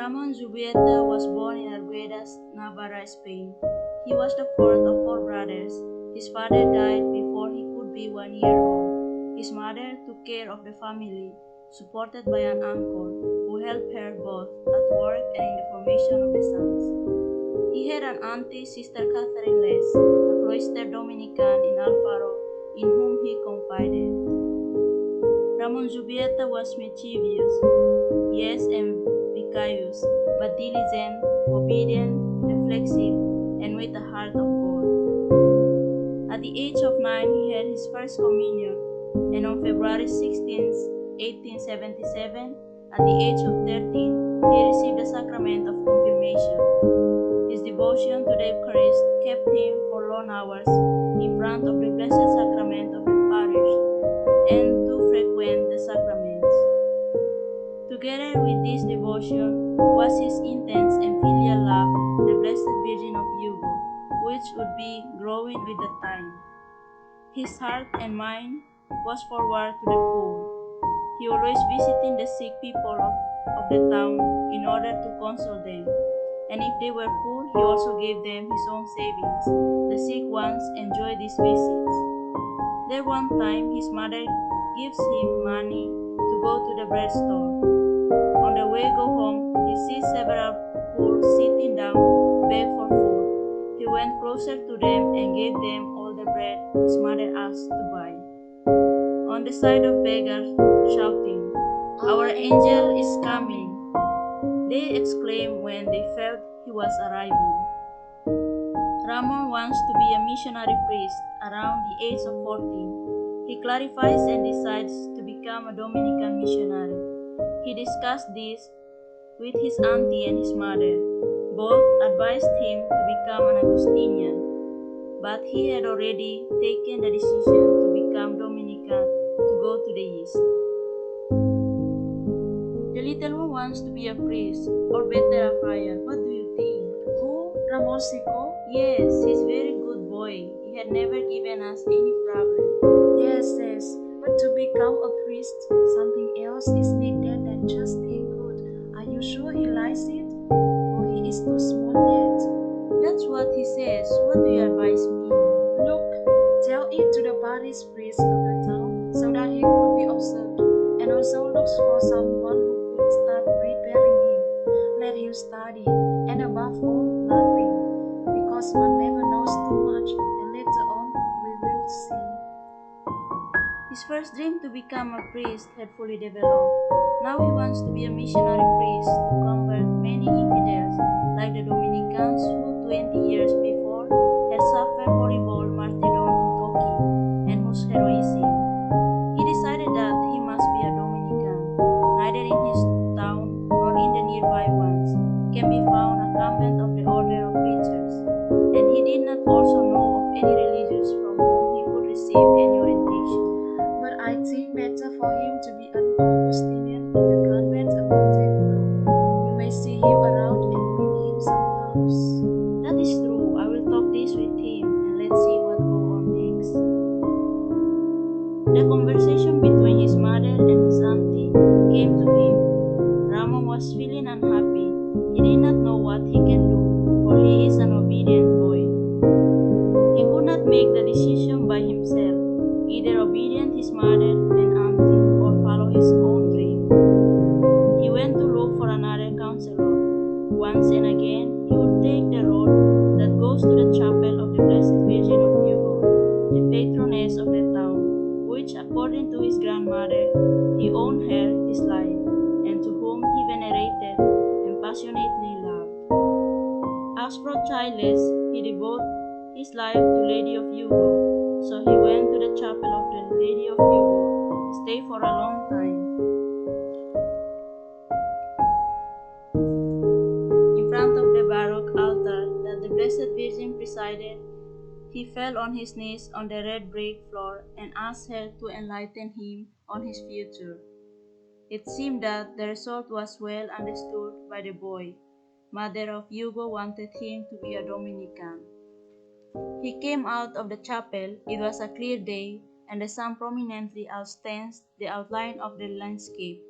Ramon Zubieta was born in Arguedas, Navarra, Spain. He was the fourth of four brothers. His father died before he could be 1 year old. His mother took care of the family, supported by an uncle who helped her both at work and in the formation of the sons. He had an auntie, Sister Catherine Les, a cloistered Dominican in Alfaro, in whom he confided. Ramon Zubieta was mischievous, yes, and vicarious, but diligent, obedient, reflexive, and with a heart of gold. At the age of 9, he had his first communion, and on February 16, 1877, at the age of 13, he received the sacrament of confirmation. His devotion to the Eucharist kept him for long hours in front of the Blessed Sacrament of the parish, and to frequent the sacraments. Together with this devotion was his intense and filial love to the Blessed Virgin of Yugo, which would be growing with the time. His heart and mind was forward to the poor. He always visiting the sick people of the town in order to console them, and if they were poor, he also gave them his own savings. The sick ones enjoyed these visits. There one time his mother gives him money to go to the bread store. On the way go home, he sees several poor sitting down, beg for food. He went closer to them and gave them all the bread his mother asked to buy. On the side of beggars, shouting, "Our angel is coming!" They exclaimed when they felt he was arriving. Ramon wants to be a missionary priest around the age of 14. He clarifies and decides to become a Dominican missionary. He discussed this with his auntie and his mother. Both advised him to become an Augustinian, but he had already taken the decision to become Dominican to go to the east. The little one wants to be a priest, or better a friar. What do you think? Who? Ramon Sico? Yes, he's a very good boy. He had never given us any problem. Yes, but to become a priest, something else is needed than just being good. Are you sure he likes it? For he is too small yet. That's what he says. What do you advise me? Look, tell it to the parish priest of the town so that he could be observed, and also looks for someone who could start preparing him. Let him study, and above all, nothing, because one never knows too much, and later on we will see. His first dream to become a priest had fully developed. Now he wants to be a missionary priest to convert many infidels, like the Dominicans who 20 years before had suffered horrible martyrdom in Turkey, and whose heroism. He decided that he must be a Dominican. Neither in his town nor in the nearby ones can be found a convent of the order of preachers, and he did not also know of any religious from whom he could receive any orientation. But I think better for him to be an Augustinian in the convent of Montevideo. You may see him around and meet him sometimes. That is true. I will talk this with him, and let's see what goes on next. The conversation between his mother and his auntie came to him. Ramon was feeling unhappy. He did not know what he can do, for he is an obedient boy. He could not make the decision by himself, either obedient his mother and auntie or follow his own dream. He went to look for another counselor. Once and again, he would take the road that goes to the chapel of the Blessed Virgin of Yugo, the patroness of the town, which, according to his grandmother, he owed her his life, and to whom he venerated and passionately loved. As for childless, he devoted his life to Lady of Yugo, so he went to the chapel of the Lady of Yugo, stayed for a long time. In front of the Baroque altar that the Blessed Virgin presided, he fell on his knees on the red brick floor and asked her to enlighten him on his future. It seemed that the result was well understood by the boy. Mother of Hugo wanted him to be a Dominican. He came out of the chapel. It was a clear day, and the sun prominently outstands the outline of the landscape.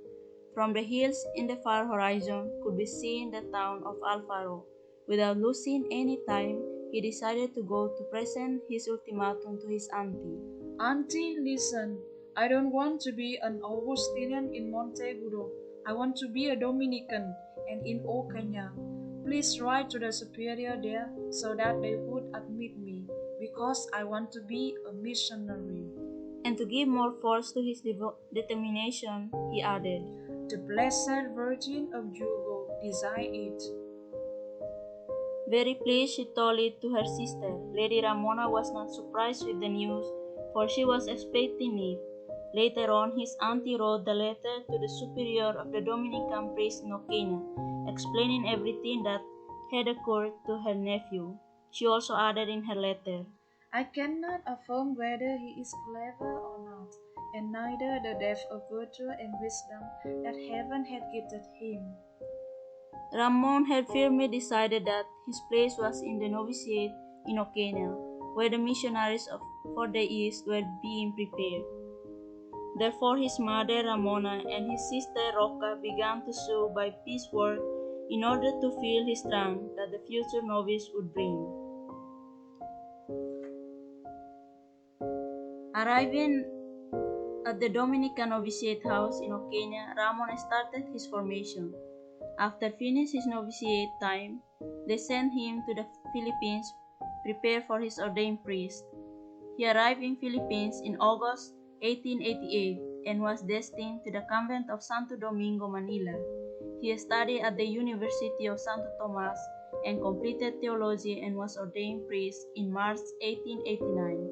From the hills in the far horizon could be seen the town of Alfaro. Without losing any time, he decided to go to present his ultimatum to his auntie. Auntie, listen. I don't want to be an Augustinian in Montevideo. I want to be a Dominican and in Ocaña. Please write to the superior there so that they would admit me, because I want to be a missionary. And to give more force to his determination, he added, The Blessed Virgin of Jugo desire it. Very pleased, she told it to her sister. Lady Ramona was not surprised with the news, for she was expecting it. Later on, his auntie wrote the letter to the superior of the Dominican priest in Ocaña, explaining everything that had occurred to her nephew. She also added in her letter, I cannot affirm whether he is clever or not, and neither the depth of virtue and wisdom that heaven had gifted him. Ramon had firmly decided that his place was in the novitiate in Ocaña, where the missionaries for the East were being prepared. Therefore, his mother Ramona and his sister Roca began to sew by piecework in order to fill his trunk that the future novice would bring. Arriving at the Dominican novitiate house in Ocaña, Ramon started his formation. After finishing his novitiate time, they sent him to the Philippines, prepare for his ordained priest. He arrived in Philippines in August 1888 and was destined to the convent of Santo Domingo, Manila. He studied at the University of Santo Tomas and completed theology and was ordained priest in March 1889.